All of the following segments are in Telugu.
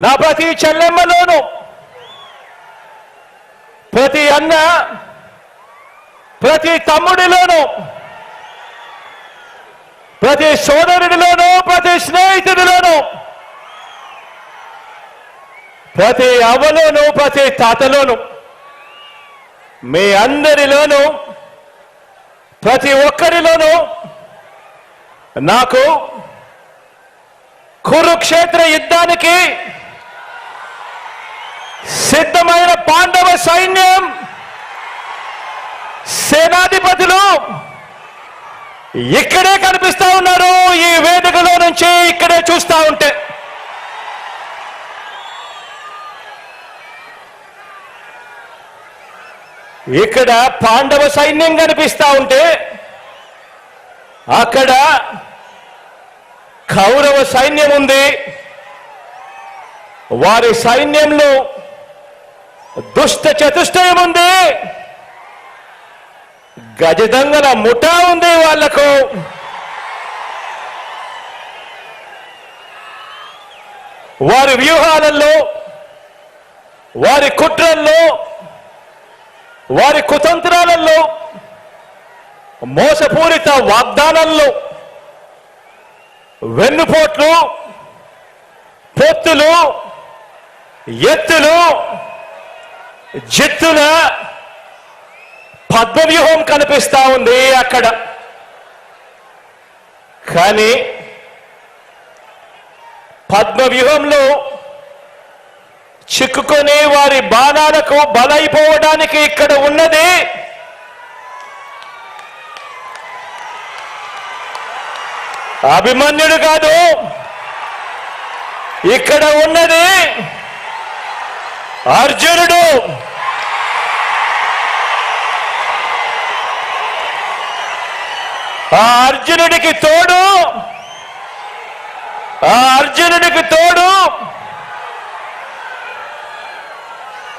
నా ప్రతి చెల్లెమ్మలోను, ప్రతి అన్న, ప్రతి తమ్ముడిలోను, ప్రతి సోదరుడిలోను, ప్రతి స్నేహితుడిలోను, ప్రతి అవ్వలోను, ప్రతి తాతలోను, మీ అందరిలోను, ప్రతి ఒక్కరిలోనూ నాకు కురుక్షేత్ర యుద్ధానికి సిద్ధమైన పాండవ సైన్యం సేనాధిపతులు ఇక్కడే కనిపిస్తా ఉన్నారు. ఈ వేదికలో నుంచి ఇక్కడే చూస్తా ఉంటే ఇక్కడ పాండవ సైన్యం కనిపిస్తా ఉంటే అక్కడ కౌరవ సైన్యం ఉంది. వారి సైన్యంలో దుష్ట చతుష్టయం ఉంది, గజదంగల ముఠా ఉంది. వాళ్లకు వారి వ్యూహాలలో, వారి కుట్రల్లో, వారి కుతంత్రాలలో, మోసపూరిత వాగ్దానాల్లో, వెన్నుపోట్లు, పొత్తులు, ఎత్తులు, జిత్తుల పద్మవ్యూహం కనిపిస్తా ఉంది అక్కడ. కానీ పద్మవ్యూహంలో చిక్కుకొని వారి బాణాలకు బలైపోవడానికి ఇక్కడ ఉన్నది అభిమన్యుడు కాదు, ఇక్కడ ఉన్నది అర్జునుడు. ఆ అర్జునుడికి తోడు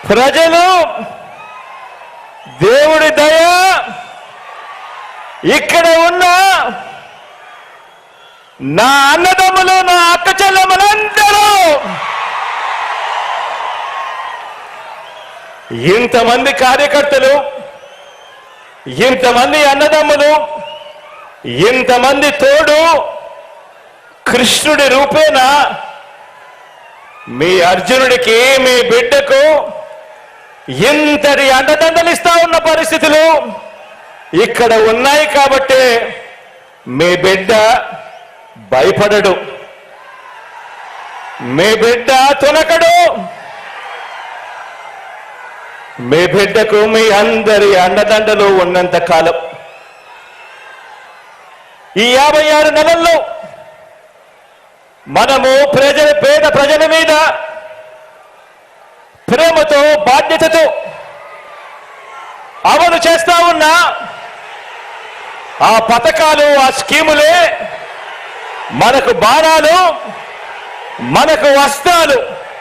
ప్రజలు, దేవుడి దయ, ఇక్కడ ఉన్న నా అన్నదమ్ములు, నా అక్క చెల్లెమ్మలందరూ, ఇంతమంది కార్యకర్తలు, ఇంతమంది అన్నదమ్ములు, ఇంతమంది తోడు కృష్ణుడి రూపేణ మీ అర్జునుడికి, మీ బిడ్డకు ఇంతటి అండదండలిస్తా ఉన్న పరిస్థితులు ఇక్కడ ఉన్నాయి. కాబట్టి మీ బిడ్డ భయపడడు, మీ బిడ్డ తొనకడు. మీ బిడ్డకు మీ అందరి అండదండలు ఉన్నంత కాలం, ఈ 56 నెలల్లో మనము పేద ప్రజల మీద ప్రేమతో, బాధ్యతతో అమలు చేస్తా ఉన్న ఆ పథకాలు, ఆ స్కీములే మనకు బాణాలు, మనకు వస్త్రాలు.